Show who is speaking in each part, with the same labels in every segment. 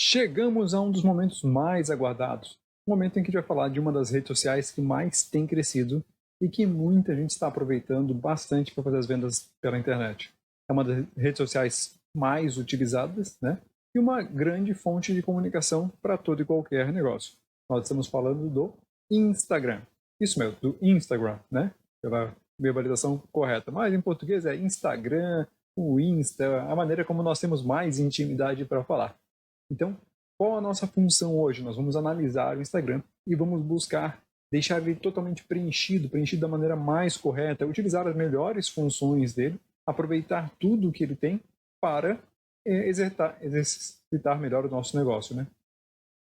Speaker 1: Chegamos a um dos momentos mais aguardados, o momento em que a gente vai falar de uma das redes sociais que mais tem crescido e que muita gente está aproveitando bastante para fazer as vendas pela internet. É uma das redes sociais mais utilizadas, né? E uma grande fonte de comunicação para todo e qualquer negócio. Nós estamos falando do Instagram. Isso mesmo, do Instagram, né? Pela verbalização correta. Mas em português é Instagram, o Insta, a maneira como nós temos mais intimidade para falar. Então, qual a nossa função hoje? Nós vamos analisar o Instagram e vamos buscar deixar ele totalmente preenchido da maneira mais correta, utilizar as melhores funções dele, aproveitar tudo que ele tem para exercitar melhor o nosso negócio, né?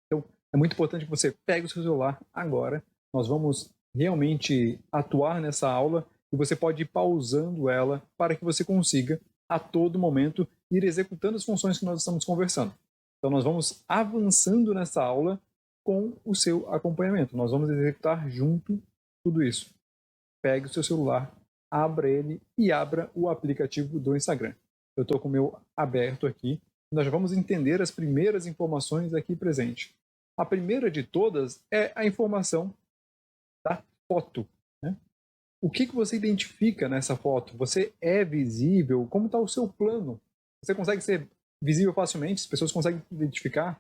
Speaker 1: Então, é muito importante que você pegue o seu celular agora. Nós vamos realmente atuar nessa aula e você pode ir pausando ela para que você consiga, a todo momento, ir executando as funções que nós estamos conversando. Então, nós vamos avançando nessa aula com o seu acompanhamento. Nós vamos executar junto tudo isso. Pegue o seu celular, abra ele e abra o aplicativo do Instagram. Eu estou com o meu aberto aqui. Nós já vamos entender as primeiras informações aqui presentes. A primeira de todas é a informação da foto, né? O que você identifica nessa foto? Você é visível? Como está o seu plano? Você consegue ser visível facilmente? As pessoas conseguem identificar?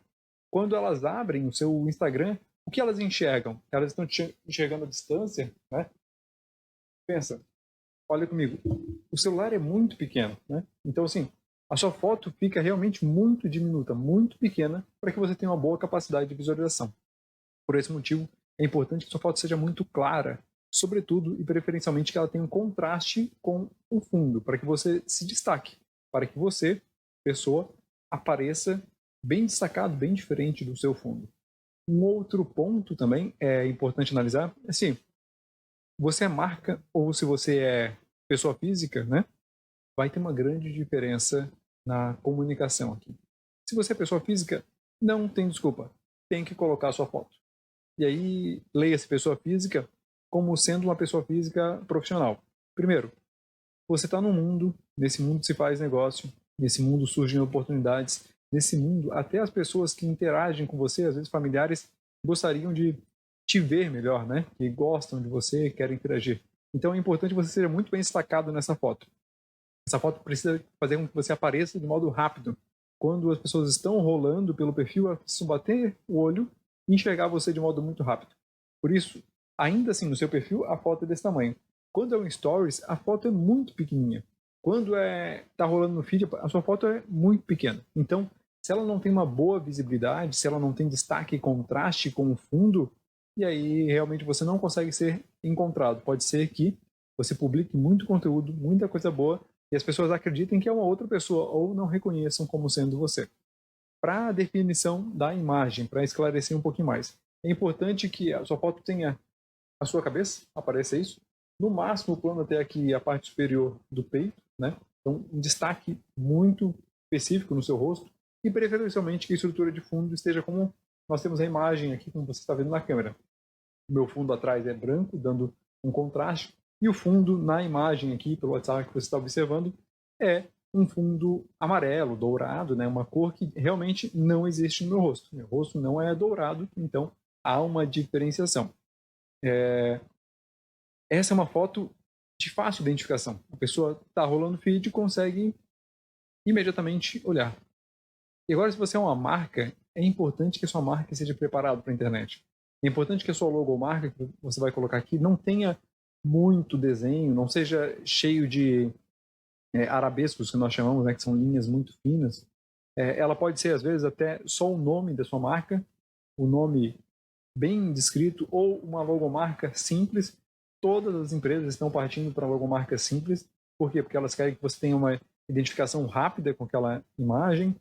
Speaker 1: Quando elas abrem o seu Instagram, o que elas enxergam? Elas estão enxergando a distância, né? Pensa, olha comigo. O celular é muito pequeno, né? Então, assim, a sua foto fica realmente muito diminuta, muito pequena, para que você tenha uma boa capacidade de visualização. Por esse motivo, é importante que sua foto seja muito clara, sobretudo e preferencialmente que ela tenha um contraste com o fundo, para que você se destaque, para que você, pessoa, apareça bem destacado, bem diferente do seu fundo. Um outro ponto também é importante analisar, assim, você é marca ou se você é pessoa física, né? Vai ter uma grande diferença na comunicação aqui. Se você é pessoa física, não tem desculpa, tem que colocar a sua foto. E aí, leia-se pessoa física como sendo uma pessoa física profissional. Primeiro, você está num mundo, nesse mundo se faz negócio, nesse mundo surgem oportunidades, nesse mundo até as pessoas que interagem com você, às vezes familiares, gostariam de te ver melhor, né? Que gostam de você, querem interagir. Então é importante que você seja muito bem destacado nessa foto. Essa foto precisa fazer com que você apareça de modo rápido. Quando as pessoas estão rolando pelo perfil, elas precisam bater o olho e enxergar você de modo muito rápido. Por isso, ainda assim, no seu perfil, a foto é desse tamanho. Quando é um Stories, a foto é muito pequenininha. Quando está rolando no feed, a sua foto é muito pequena. Então, se ela não tem uma boa visibilidade, se ela não tem destaque e contraste com o fundo, e aí realmente você não consegue ser encontrado. Pode ser que você publique muito conteúdo, muita coisa boa, e as pessoas acreditem que é uma outra pessoa ou não reconheçam como sendo você. Para a definição da imagem, para esclarecer um pouquinho mais, é importante que a sua foto tenha a sua cabeça, apareça isso, no máximo o plano até aqui a parte superior do peito, né? Então um destaque muito específico no seu rosto e preferencialmente que a estrutura de fundo esteja como nós temos a imagem aqui, como você está vendo na câmera. O meu fundo atrás é branco, dando um contraste, e o fundo na imagem aqui, pelo WhatsApp que você está observando, é um fundo amarelo, dourado, né? Uma cor que realmente não existe no meu rosto. Meu rosto não é dourado, então há uma diferenciação. Essa é uma foto de fácil identificação. A pessoa está rolando o feed e consegue imediatamente olhar. E agora, se você é uma marca, é importante que a sua marca seja preparada para a internet. É importante que a sua logomarca que você vai colocar aqui não tenha muito desenho, não seja cheio de arabescos, que nós chamamos, né, que são linhas muito finas. Ela pode ser, às vezes, até só o nome da sua marca, o nome bem descrito, ou uma logomarca simples. Todas as empresas estão partindo para logomarca simples. Por quê? Porque elas querem que você tenha uma identificação rápida com aquela imagem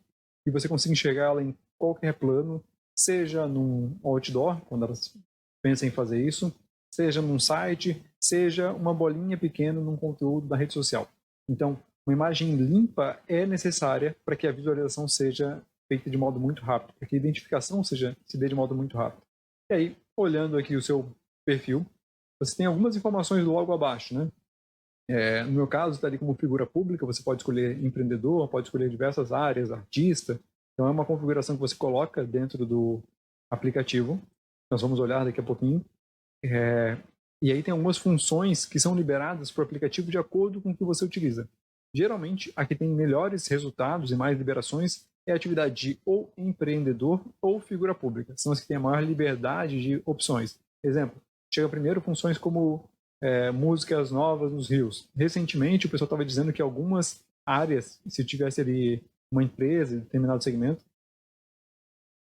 Speaker 1: e você consiga enxergar ela em qualquer plano, seja num outdoor, quando elas pensam em fazer isso, seja num site, seja uma bolinha pequena num conteúdo da rede social. Então, uma imagem limpa é necessária para que a visualização seja feita de modo muito rápido, para que a identificação se dê de modo muito rápido. E aí, olhando aqui o seu perfil, você tem algumas informações logo abaixo, né? No meu caso, está ali como figura pública, você pode escolher empreendedor, pode escolher diversas áreas, artista, Então é uma configuração que você coloca dentro do aplicativo. Nós vamos olhar daqui a pouquinho. E aí tem algumas funções que são liberadas para o aplicativo de acordo com o que você utiliza. Geralmente, a que tem melhores resultados e mais liberações é a atividade de ou empreendedor ou figura pública. São as que têm a maior liberdade de opções. Exemplo, chega primeiro funções como músicas novas nos rios. Recentemente, o pessoal estava dizendo que algumas áreas, se tivesse ali uma empresa em determinado segmento,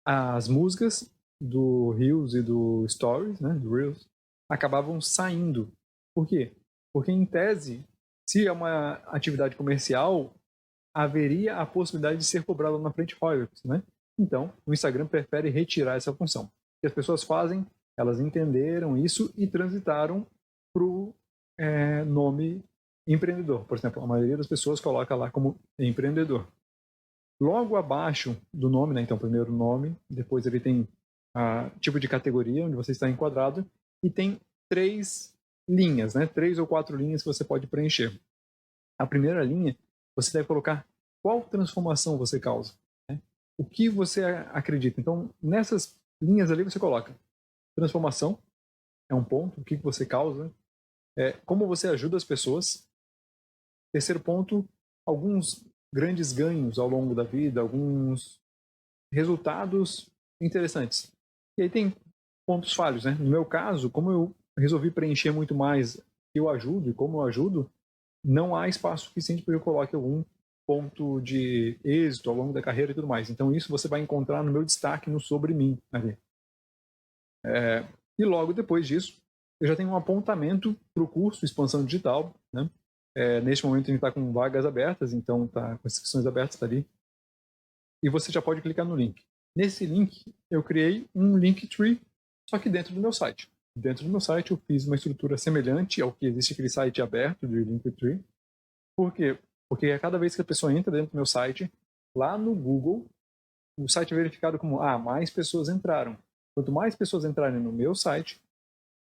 Speaker 1: as músicas do Reels e do Stories, né, do Reels, acabavam saindo. Por quê? Porque, em tese, se é uma atividade comercial, haveria a possibilidade de ser cobrado na frente royalties, né? Então, o Instagram prefere retirar essa função. O que as pessoas fazem? Elas entenderam isso e transitaram para o nome empreendedor. Por exemplo, a maioria das pessoas coloca lá como empreendedor. Logo abaixo do nome, né? Então, primeiro o nome, depois ele tem tipo de categoria onde você está enquadrado e tem 3 linhas, né? 3 ou 4 linhas que você pode preencher. A primeira linha, você deve colocar qual transformação você causa, né? O que você acredita. Então, nessas linhas ali você coloca transformação, é um ponto, o que você causa, como você ajuda as pessoas. Terceiro ponto, alguns grandes ganhos ao longo da vida, alguns resultados interessantes. E aí tem pontos falhos, né? No meu caso, como eu resolvi preencher muito mais que eu ajudo e como eu ajudo, não há espaço suficiente para que eu coloque algum ponto de êxito ao longo da carreira e tudo mais. Então isso você vai encontrar no meu destaque no Sobre Mim ali. E logo depois disso, eu já tenho um apontamento para o curso Expansão Digital, né? Neste momento a gente está com vagas abertas, então está com inscrições abertas, está ali. E você já pode clicar no link. Nesse link, eu criei um Linktree, só que dentro do meu site. Dentro do meu site, eu fiz uma estrutura semelhante ao que existe aquele site aberto de Linktree. Por quê? Porque a cada vez que a pessoa entra dentro do meu site, lá no Google, o site é verificado como mais pessoas entraram. Quanto mais pessoas entrarem no meu site,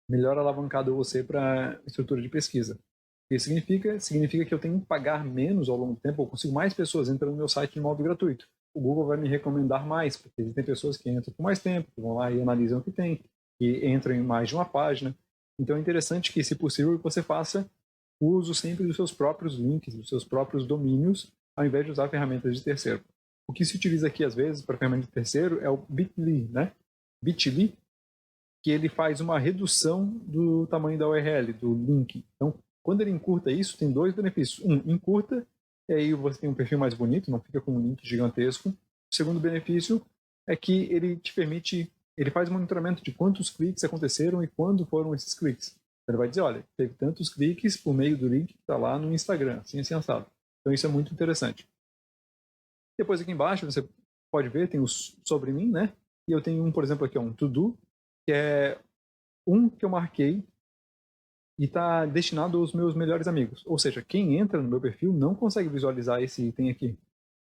Speaker 1: melhor alavancado eu vou ser para a estrutura de pesquisa. O que significa? Significa que eu tenho que pagar menos ao longo do tempo, eu consigo mais pessoas entrando no meu site de modo gratuito. O Google vai me recomendar mais, porque existem pessoas que entram por mais tempo, que vão lá e analisam o que tem, que entram em mais de uma página. Então é interessante que, se possível, você faça uso sempre dos seus próprios links, dos seus próprios domínios, ao invés de usar ferramentas de terceiro. O que se utiliza aqui, às vezes, para ferramenta de terceiro é o Bitly, né? Bitly, que ele faz uma redução do tamanho da URL, do link. Então, quando ele encurta isso, tem 2 benefícios. Encurta, e aí você tem um perfil mais bonito, não fica com um link gigantesco. O segundo benefício é que ele te permite, ele faz monitoramento de quantos cliques aconteceram e quando foram esses cliques. Ele vai dizer, olha, teve tantos cliques por meio do link que está lá no Instagram, assim assado. Então isso é muito interessante. Depois aqui embaixo você pode ver, tem os sobre mim, né? E eu tenho por exemplo, aqui um to-do, que é um que eu marquei e está destinado aos meus melhores amigos. Ou seja, quem entra no meu perfil não consegue visualizar esse item aqui.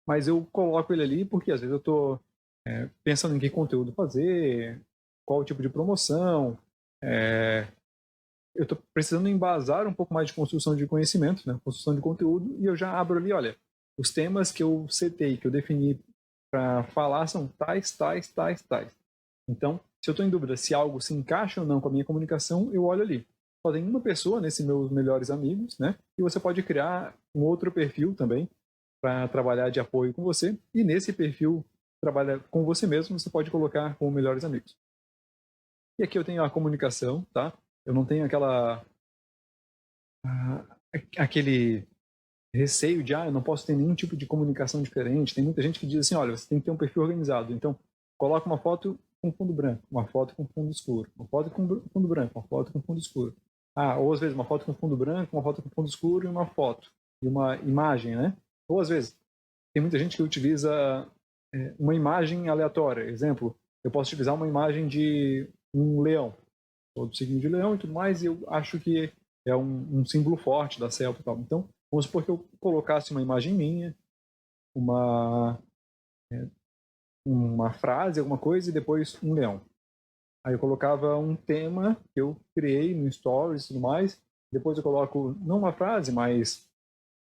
Speaker 1: Mas eu coloco ele ali porque às vezes eu estou pensando em que conteúdo fazer, qual tipo de promoção, eu estou precisando embasar um pouco mais de construção de conhecimento, né? Construção de conteúdo, e eu já abro ali, olha, os temas que eu setei, que eu defini para falar são tais, tais, tais, tais. Então, se eu estou em dúvida se algo se encaixa ou não com a minha comunicação, eu olho ali. Só tem uma pessoa nesses meus melhores amigos, né? E você pode criar um outro perfil também para trabalhar de apoio com você. E nesse perfil, trabalha com você mesmo, você pode colocar como melhores amigos. E aqui eu tenho a comunicação, tá? Eu não tenho aquele receio de, eu não posso ter nenhum tipo de comunicação diferente. Tem muita gente que diz assim, olha, você tem que ter um perfil organizado. Então, coloca uma foto com fundo branco, uma foto com fundo escuro, uma foto com fundo branco, uma foto com fundo escuro. Ou às vezes uma foto com fundo branco, uma foto com fundo escuro e uma foto, e uma imagem, né? Ou às vezes, tem muita gente que utiliza uma imagem aleatória. Exemplo, eu posso utilizar uma imagem de um leão, sou do signo de leão e tudo mais, e eu acho que é um símbolo forte da selva e tal. Então, vamos supor que eu colocasse uma imagem minha, uma frase, alguma coisa, e depois um leão. Aí eu colocava um tema que eu criei no Stories e tudo mais, depois eu coloco, não uma frase, mas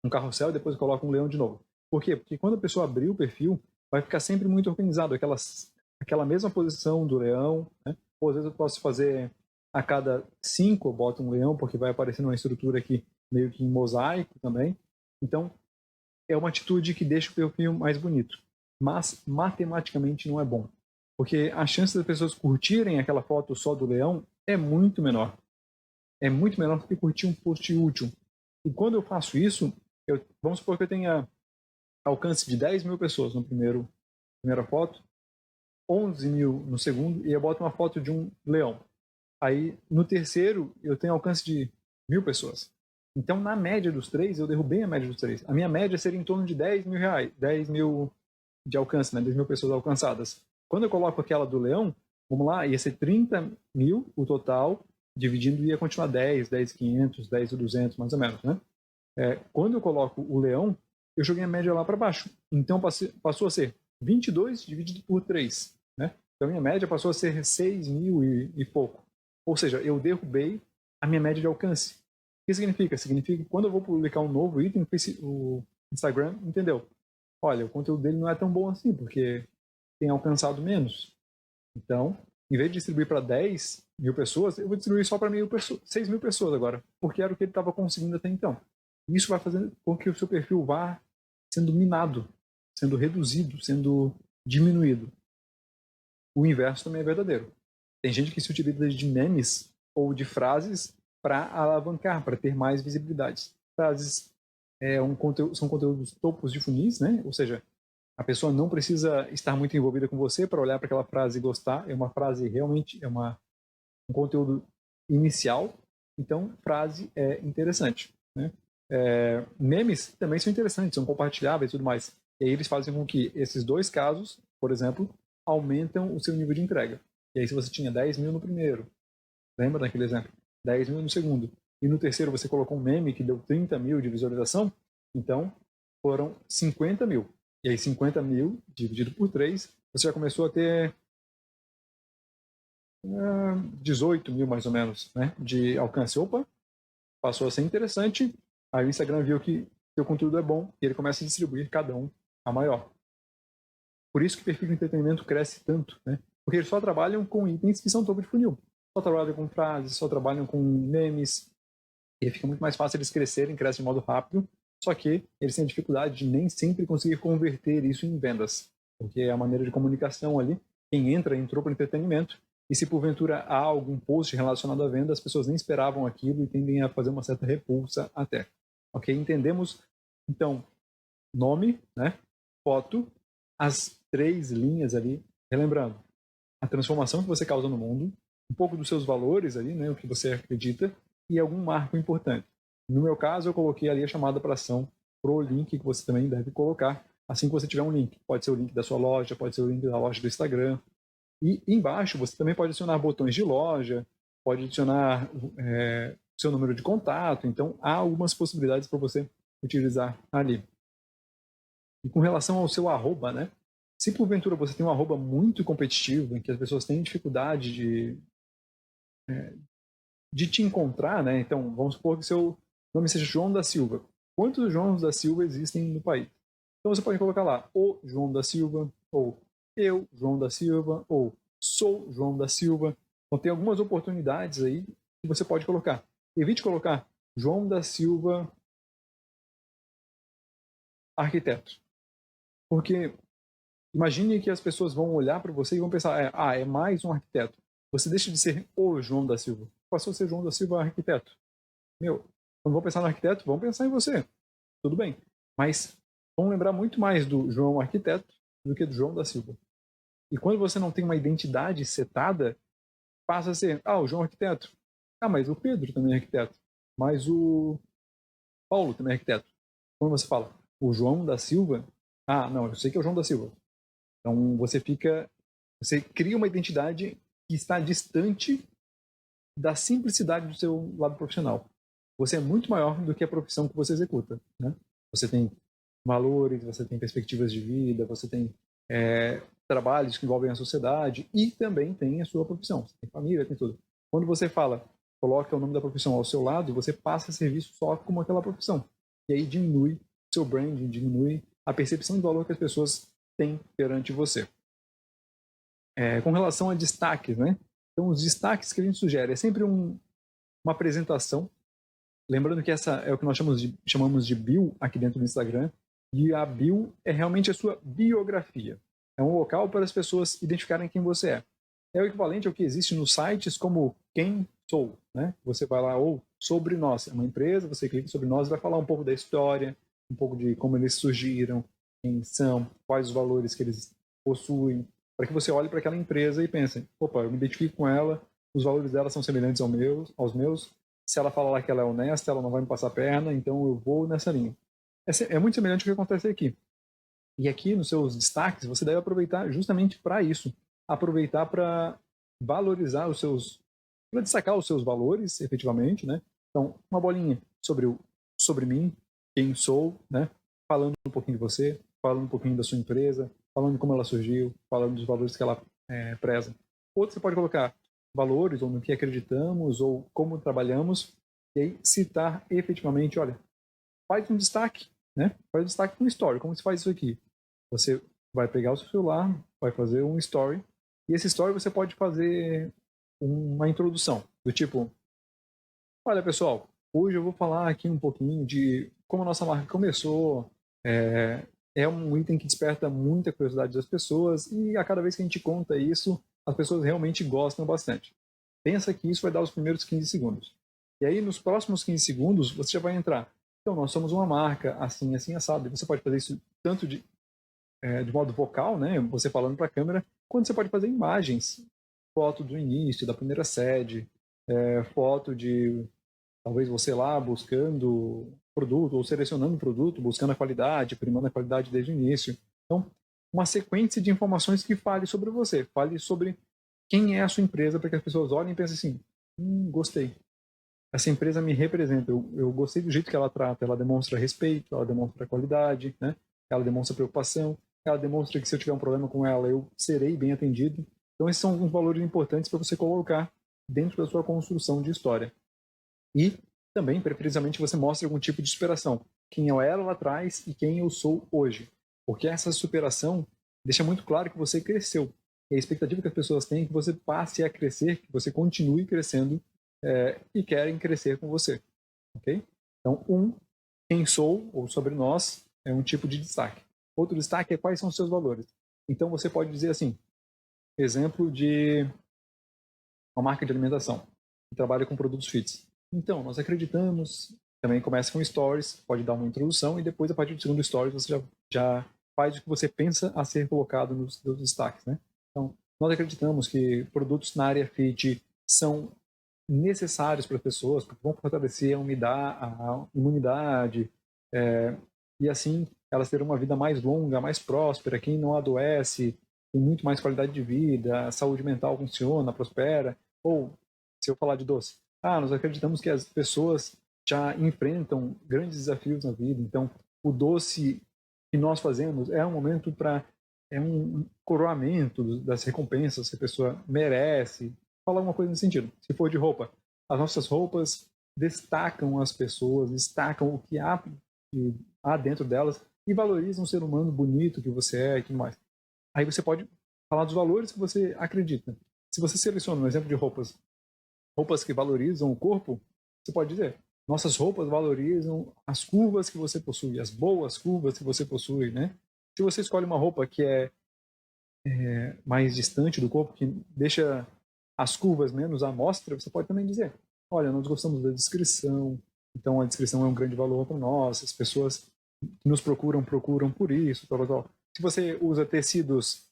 Speaker 1: um carrossel, e depois eu coloco um leão de novo. Por quê? Porque quando a pessoa abrir o perfil, vai ficar sempre muito organizado, aquela mesma posição do leão, né? Ou às vezes eu posso fazer a cada 5 eu boto um leão, porque vai aparecendo uma estrutura aqui meio que em mosaico também. Então, é uma atitude que deixa o perfil mais bonito. Mas, matematicamente, não é bom. Porque a chance das pessoas curtirem aquela foto só do leão é muito menor. É muito menor do que curtir um post útil. E quando eu faço isso, vamos supor que eu tenha alcance de 10 mil pessoas no primeira foto, 11 mil no segundo, e eu boto uma foto de um leão. Aí, no terceiro, eu tenho alcance de 1.000 pessoas. Então, na média dos três, eu derrubei a média dos três. A minha média seria em torno de 10 mil reais, 10 mil de alcance, né? 10 mil pessoas alcançadas. Quando eu coloco aquela do leão, vamos lá, ia ser 30 mil o total, dividindo ia continuar 10, 10.500, 10.200, mais ou menos, né? Quando eu coloco o leão, eu joguei a média lá para baixo. Então, passou a ser 22 dividido por 3, né? Então, a minha média passou a ser 6 mil e pouco. Ou seja, eu derrubei a minha média de alcance. O que significa? Significa que quando eu vou publicar um novo item, o Instagram entendeu. Olha, o conteúdo dele não é tão bom assim, porque tem alcançado menos. Então, em vez de distribuir para 10 mil pessoas, eu vou distribuir só para 6 mil pessoas agora, porque era o que ele estava conseguindo até então. Isso vai fazendo com que o seu perfil vá sendo minado, sendo reduzido, sendo diminuído. O inverso também é verdadeiro. Tem gente que se utiliza de memes ou de frases para alavancar, para ter mais visibilidade. Frases são conteúdos topos de funis, né? Ou seja, a pessoa não precisa estar muito envolvida com você para olhar para aquela frase e gostar. É uma frase realmente, um conteúdo inicial. Então, frase é interessante, né? Memes também são interessantes, são compartilháveis e tudo mais. E aí eles fazem com que esses dois casos, por exemplo, aumentam o seu nível de entrega. E aí se você tinha 10 mil no primeiro, lembra daquele exemplo? 10 mil no segundo. E no terceiro você colocou um meme que deu 30 mil de visualização, então foram 50 mil. E aí 50 mil dividido por 3, você já começou a ter 18 mil mais ou menos, né, de alcance. Opa, passou a ser interessante. Aí o Instagram viu que seu conteúdo é bom e ele começa a distribuir cada um a maior. Por isso que o perfil de entretenimento cresce tanto, né? Porque eles só trabalham com itens que são topo de funil. Só trabalham com frases, só trabalham com memes. E fica muito mais fácil eles crescerem, crescem de modo rápido. Só que eles têm a dificuldade de nem sempre conseguir converter isso em vendas. Porque é a maneira de comunicação ali. Quem entrou para entretenimento. E se porventura há algum post relacionado à venda, as pessoas nem esperavam aquilo e tendem a fazer uma certa repulsa até. Ok? Entendemos, então, nome, né? Foto, as 3 linhas ali, relembrando, a transformação que você causa no mundo, um pouco dos seus valores ali, né? O que você acredita, e algum marco importante. No meu caso, eu coloquei ali a chamada para ação pro link que você também deve colocar assim que você tiver um link. Pode ser o link da sua loja, pode ser o link da loja do Instagram. E embaixo você também pode adicionar botões de loja, pode adicionar seu número de contato. Então, há algumas possibilidades para você utilizar ali. E com relação ao seu arroba, né? Se porventura você tem um arroba muito competitivo, em que as pessoas têm dificuldade de te encontrar, né? Então, vamos supor que seu nome seja João da Silva. Quantos Joãos da Silva existem no país? Então você pode colocar lá, o João da Silva, ou eu, João da Silva, ou sou João da Silva. Então tem algumas oportunidades aí que você pode colocar. Evite colocar João da Silva arquiteto. Porque imagine que as pessoas vão olhar para você e vão pensar, é mais um arquiteto. Você deixa de ser o João da Silva. Passou a ser João da Silva arquiteto. Quando vão pensar no arquiteto, vão pensar em você. Tudo bem. Mas vão lembrar muito mais do João arquiteto do que do João da Silva. E quando você não tem uma identidade setada, passa a ser, o João arquiteto. Mas o Pedro também é arquiteto. Mas o Paulo também é arquiteto. Quando você fala, o João da Silva, não, eu sei que é o João da Silva. Então você cria uma identidade que está distante da simplicidade do seu lado profissional. Você é muito maior do que a profissão que você executa, né? Você tem valores, você tem perspectivas de vida, você tem trabalhos que envolvem a sociedade e também tem a sua profissão. Você tem família, tem tudo. Quando você coloca o nome da profissão ao seu lado, você passa a ser visto só como aquela profissão. E aí diminui seu branding, diminui a percepção de valor que as pessoas tem perante você. Com relação a destaques, né? Então, os destaques que a gente sugere é sempre uma apresentação. Lembrando que essa é o que nós chamamos de bio aqui dentro do Instagram. E a bio é realmente a sua biografia. É um local para as pessoas identificarem quem você é. É o equivalente ao que existe nos sites como Quem Sou, né? Você vai lá, ou Sobre Nós, é uma empresa, você clica sobre nós e vai falar um pouco da história, um pouco de como eles surgiram, quem são, quais os valores que eles possuem, para que você olhe para aquela empresa e pense, opa, eu me identifico com ela, os valores dela são semelhantes aos meus, se ela fala lá que ela é honesta, ela não vai me passar a perna, então eu vou nessa linha. É muito semelhante ao que acontece aqui. E aqui nos seus destaques, você deve aproveitar justamente para isso. Aproveitar para valorizar para destacar os seus valores, efetivamente, né? Então, uma bolinha sobre mim, quem sou, né? Falando um pouquinho de você, falando um pouquinho da sua empresa, falando de como ela surgiu, falando dos valores que ela preza. Outro você pode colocar valores, ou no que acreditamos, ou como trabalhamos, e aí citar efetivamente, olha, faz um destaque, né? Faz um destaque com story. Como se faz isso aqui? Você vai pegar o seu celular, vai fazer um story, e esse story você pode fazer uma introdução, do tipo, olha pessoal, hoje eu vou falar aqui um pouquinho de como a nossa marca começou, é um item que desperta muita curiosidade das pessoas, e a cada vez que a gente conta isso, as pessoas realmente gostam bastante. Pensa que isso vai dar os primeiros 15 segundos. E aí, nos próximos 15 segundos, você já vai entrar. Então, nós somos uma marca, assim, assim, assado. E você pode fazer isso tanto de modo vocal, né, você falando para a câmera, quanto você pode fazer imagens. Foto do início, da primeira sede, foto de, talvez você lá, buscando produto, ou selecionando o produto, buscando a qualidade, primando a qualidade desde o início. Então, uma sequência de informações que fale sobre você, fale sobre quem é a sua empresa, para que as pessoas olhem e pensem assim, gostei. Essa empresa me representa, eu gostei do jeito que ela trata, ela demonstra respeito, ela demonstra qualidade, né? Ela demonstra preocupação, ela demonstra que se eu tiver um problema com ela, eu serei bem atendido. Então, esses são alguns valores importantes para você colocar dentro da sua construção de história. E também, preferencialmente, você mostra algum tipo de superação. Quem eu era lá atrás e quem eu sou hoje. Porque essa superação deixa muito claro que você cresceu. E a expectativa que as pessoas têm é que você passe a crescer, que você continue crescendo e querem crescer com você. Ok? Então, quem sou, ou sobre nós, é um tipo de destaque. Outro destaque é quais são os seus valores. Então, você pode dizer assim, exemplo de uma marca de alimentação que trabalha com produtos fits. Então, nós acreditamos, também começa com stories, pode dar uma introdução e depois, a partir do segundo stories, você já faz o que você pensa a ser colocado nos destaques, né? Então, nós acreditamos que produtos na área fit são necessários para as pessoas, porque vão fortalecer a imunidade, e assim elas terão uma vida mais longa, mais próspera. Quem não adoece tem muito mais qualidade de vida, a saúde mental funciona, prospera. Ou, se eu falar de doce, nós acreditamos que as pessoas já enfrentam grandes desafios na vida, então o doce que nós fazemos é um momento um coroamento das recompensas que a pessoa merece. Falar alguma coisa nesse sentido. Se for de roupa, as nossas roupas destacam as pessoas, destacam o que há dentro delas e valorizam o ser humano bonito que você é e tudo mais. Aí você pode falar dos valores que você acredita. Se você seleciona um exemplo de roupas que valorizam o corpo, você pode dizer, nossas roupas valorizam as curvas que você possui, as boas curvas que você possui, né? Se você escolhe uma roupa que é mais distante do corpo, que deixa as curvas menos à mostra, você pode também dizer, olha, nós gostamos da descrição, então a descrição é um grande valor para nós, as pessoas que nos procuram por isso, tal, tal. Se você usa tecidos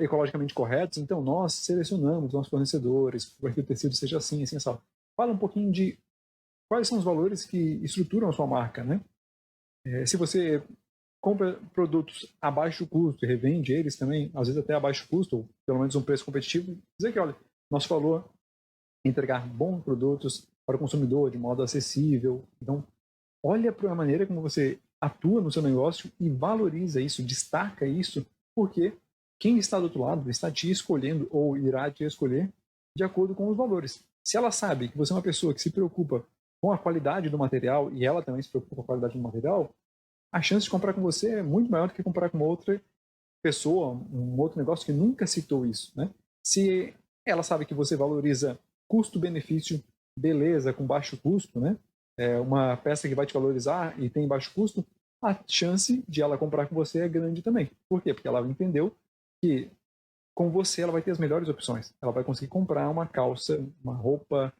Speaker 1: ecologicamente corretos, então nós selecionamos nossos fornecedores para que o tecido seja assim, assim, assim. Fala um pouquinho de quais são os valores que estruturam a sua marca, né? Se você compra produtos a baixo custo e revende eles também, às vezes até a baixo custo, ou pelo menos um preço competitivo, dizer que, olha, nosso valor é entregar bons produtos para o consumidor de modo acessível. Então, olha para a maneira como você atua no seu negócio e valoriza isso, destaca isso, porque quem está do outro lado está te escolhendo ou irá te escolher de acordo com os valores. Se ela sabe que você é uma pessoa que se preocupa com a qualidade do material e ela também se preocupa com a qualidade do material, a chance de comprar com você é muito maior do que comprar com outra pessoa, um outro negócio que nunca citou isso, né? Se ela sabe que você valoriza custo-benefício, beleza, com baixo custo, né? É uma peça que vai te valorizar e tem baixo custo, a chance de ela comprar com você é grande também. Por quê? Porque ela entendeu que com você ela vai ter as melhores opções. Ela vai conseguir comprar uma calça, uma roupa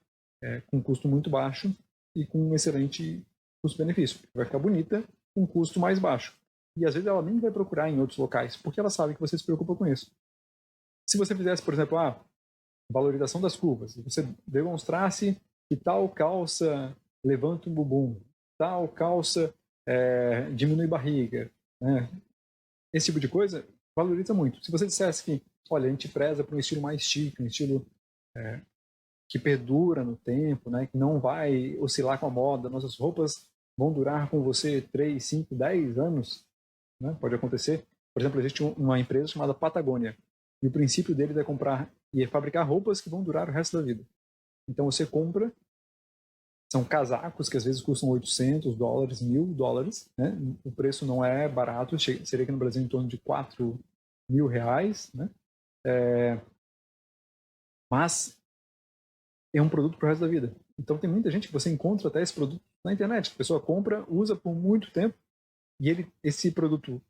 Speaker 1: com custo muito baixo e com um excelente custo-benefício. Vai ficar bonita com um custo mais baixo. E às vezes ela nem vai procurar em outros locais, porque ela sabe que você se preocupa com isso. Se você fizesse, por exemplo, a valorização das curvas, se você demonstrasse que tal calça levanta um bumbum, tal calça diminui barriga, né? Esse tipo de coisa valoriza muito. Se você dissesse que, olha, a gente preza por um estilo mais chique, um estilo que perdura no tempo, né, que não vai oscilar com a moda, nossas roupas vão durar com você 3, 5, 10 anos, né? Pode acontecer. Por exemplo, existe uma empresa chamada Patagônia, e o princípio deles é comprar e é fabricar roupas que vão durar o resto da vida. Então você compra, são casacos que às vezes custam $800, $1.000, né? O preço não é barato, seria aqui no Brasil em torno de R$ 4.000, né? Mas é um produto para o resto da vida. Então tem muita gente que você encontra até esse produto na internet. A pessoa compra, usa por muito tempo, e esse produto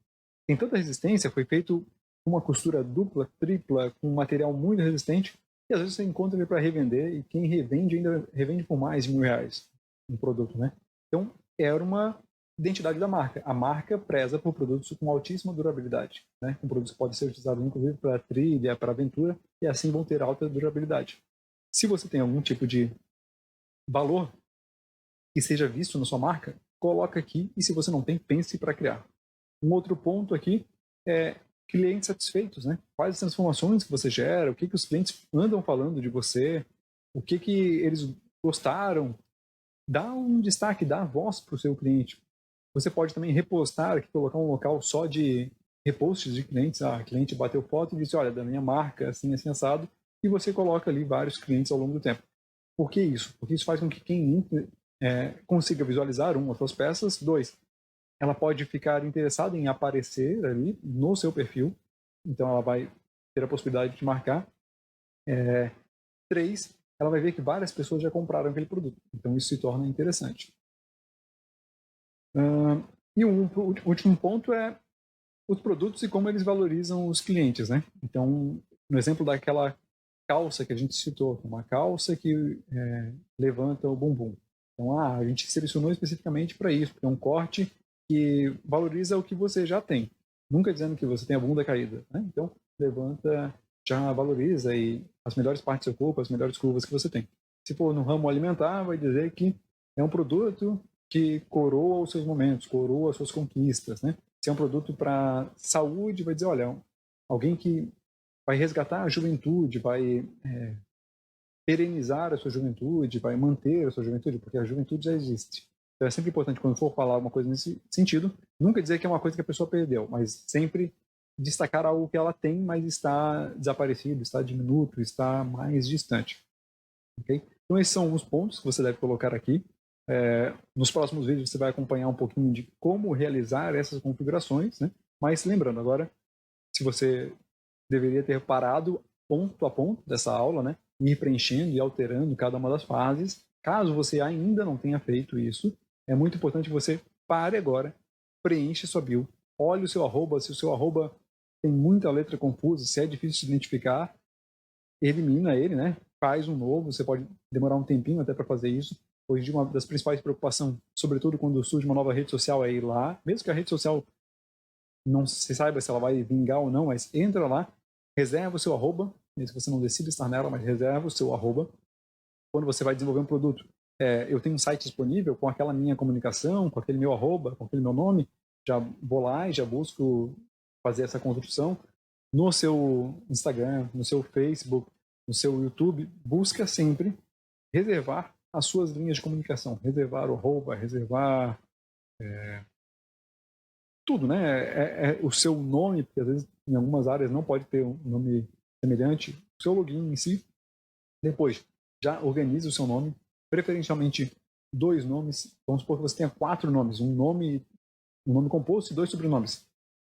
Speaker 1: tem tanta resistência, foi feito com uma costura dupla, tripla, com um material muito resistente, e às vezes você encontra ele para revender, e quem revende ainda revende por mais de R$ 1.000 um produto, né? Então, era uma identidade da marca. A marca preza por produtos com altíssima durabilidade, né? Com produtos que podem ser utilizados inclusive para trilha, para aventura, e assim vão ter alta durabilidade. Se você tem algum tipo de valor que seja visto na sua marca, coloca aqui, e se você não tem, pense para criar. Um outro ponto aqui é clientes satisfeitos, né? Quais as transformações que você gera, o que os clientes andam falando de você, o que eles gostaram. Dá um destaque, dá voz para o seu cliente. Você pode também repostar aqui, colocar um local só de reposts de clientes. A cliente bateu foto e disse, olha, da minha marca, assim, assim, assado, e você coloca ali vários clientes ao longo do tempo. Por que isso? Porque isso faz com que quem entre, consiga visualizar as suas peças. 2, ela pode ficar interessada em aparecer ali no seu perfil, então ela vai ter a possibilidade de te marcar. 3, ela vai ver que várias pessoas já compraram aquele produto, então isso se torna interessante. E um último ponto é os produtos e como eles valorizam os clientes, né? Então, no exemplo daquela calça que a gente citou, uma calça que levanta o bumbum. Então, a gente selecionou especificamente para isso, porque é um corte que valoriza o que você já tem. Nunca dizendo que você tem a bunda caída, né? Então, levanta, já valoriza e as melhores partes do seu corpo, as melhores curvas que você tem. Se for no ramo alimentar, vai dizer que é um produto que coroa os seus momentos, coroa as suas conquistas, né? Se é um produto para saúde, vai dizer, olha, alguém que vai resgatar a juventude, vai perenizar a sua juventude, vai manter a sua juventude, porque a juventude já existe. Então é sempre importante, quando for falar uma coisa nesse sentido, nunca dizer que é uma coisa que a pessoa perdeu, mas sempre destacar algo que ela tem, mas está desaparecido, está diminuto, está mais distante. Okay? Então esses são os pontos que você deve colocar aqui. Nos próximos vídeos você vai acompanhar um pouquinho de como realizar essas configurações, né? Mas lembrando agora, se você deveria ter parado ponto a ponto dessa aula, né? Ir preenchendo e alterando cada uma das fases. Caso você ainda não tenha feito isso, é muito importante que você pare agora, preencha sua bio, olhe o seu arroba, se o seu arroba tem muita letra confusa, se é difícil de identificar, elimina ele, né? Faz um novo, você pode demorar um tempinho até para fazer isso. Hoje, uma das principais preocupações, sobretudo quando surge uma nova rede social, é ir lá, mesmo que a rede social não se saiba se ela vai vingar ou não, mas entra lá, reserva o seu arroba, mesmo que você não decida estar nela, mas reserva o seu arroba. Quando você vai desenvolver um produto, eu tenho um site disponível com aquela minha comunicação, com aquele meu arroba, com aquele meu nome, já vou lá e já busco fazer essa construção. No seu Instagram, no seu Facebook, no seu YouTube, busca sempre reservar as suas linhas de comunicação, reservar o arroba, reservar tudo, né? O seu nome, porque às vezes em algumas áreas não pode ter um nome semelhante, o seu login em si. Depois, já organize o seu nome, preferencialmente 2 nomes. Vamos supor que você tenha 4 nomes, um nome um nome composto e 2 sobrenomes.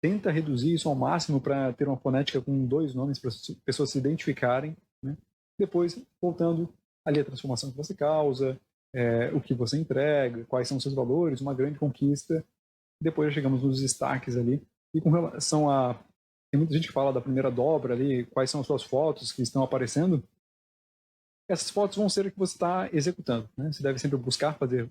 Speaker 1: Tenta reduzir isso ao máximo para ter uma fonética com 2 nomes para as pessoas se identificarem, né? Depois, voltando ali a transformação que você causa, o que você entrega, quais são os seus valores, uma grande conquista. Depois já chegamos nos destaques ali. E com relação a... Tem muita gente que fala da primeira dobra ali, quais são as suas fotos que estão aparecendo. Essas fotos vão ser o que você está executando, né? Você deve sempre buscar fazer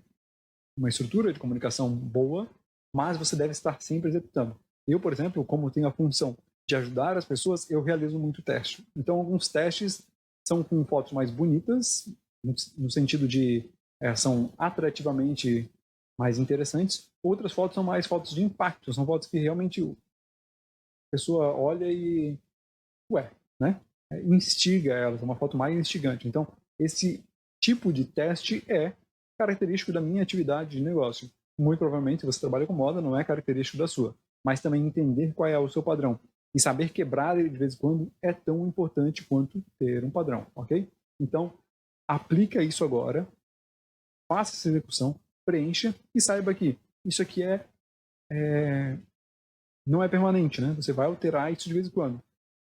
Speaker 1: uma estrutura de comunicação boa, mas você deve estar sempre executando. Eu, por exemplo, como tenho a função de ajudar as pessoas, eu realizo muito teste. Então, alguns testes são com fotos mais bonitas, no sentido de são atrativamente mais interessantes. Outras fotos são mais fotos de impacto, são fotos que realmente a pessoa olha e, né? Instiga elas, é uma foto mais instigante. Então, esse tipo de teste é característico da minha atividade de negócio. Muito provavelmente, se você trabalha com moda, não é característico da sua. Mas também entender qual é o seu padrão e saber quebrar ele de vez em quando é tão importante quanto ter um padrão, ok? Então, aplica isso agora, faça essa execução, preencha e saiba que isso aqui não é permanente, né? Você vai alterar isso de vez em quando.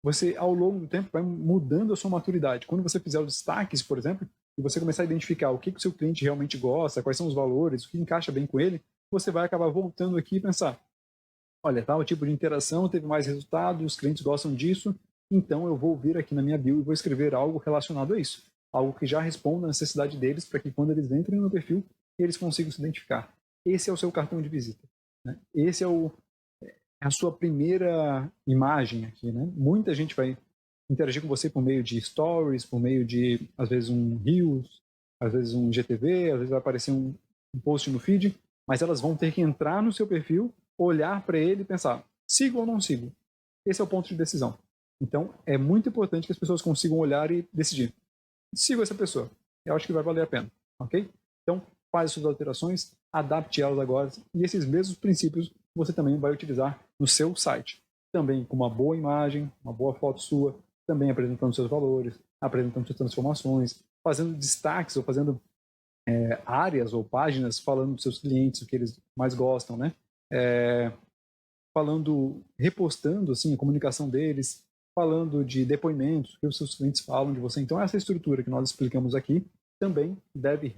Speaker 1: Você, ao longo do tempo, vai mudando a sua maturidade. Quando você fizer os destaques, por exemplo, e você começar a identificar o que o seu cliente realmente gosta, quais são os valores, o que encaixa bem com ele, você vai acabar voltando aqui e pensar, olha, tal tipo de interação teve mais resultado, os clientes gostam disso, então eu vou vir aqui na minha bio e vou escrever algo relacionado a isso. Algo que já responda à necessidade deles, para que quando eles entrem no perfil, eles consigam se identificar. Esse é o seu cartão de visita, né? Esse é a sua primeira imagem aqui, né? Muita gente vai interagir com você por meio de stories, por meio de, às vezes, um Reels, às vezes um GTV, às vezes vai aparecer um post no feed, mas elas vão ter que entrar no seu perfil, olhar para ele e pensar, sigo ou não sigo? Esse é o ponto de decisão. Então, é muito importante que as pessoas consigam olhar e decidir. Sigo essa pessoa. Eu acho que vai valer a pena, ok? Então, faz as suas alterações, adapte elas agora, e esses mesmos princípios você também vai utilizar no seu site. Também com uma boa imagem, uma boa foto sua, também apresentando seus valores, apresentando suas transformações, fazendo destaques ou fazendo áreas ou páginas falando dos seus clientes, o que eles mais gostam, né? Falando, repostando assim, a comunicação deles, falando de depoimentos, o que os seus clientes falam de você. Então, essa estrutura que nós explicamos aqui também deve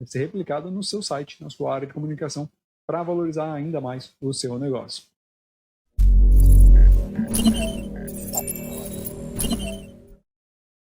Speaker 1: ser replicada no seu site, na sua área de comunicação, para valorizar ainda mais o seu negócio.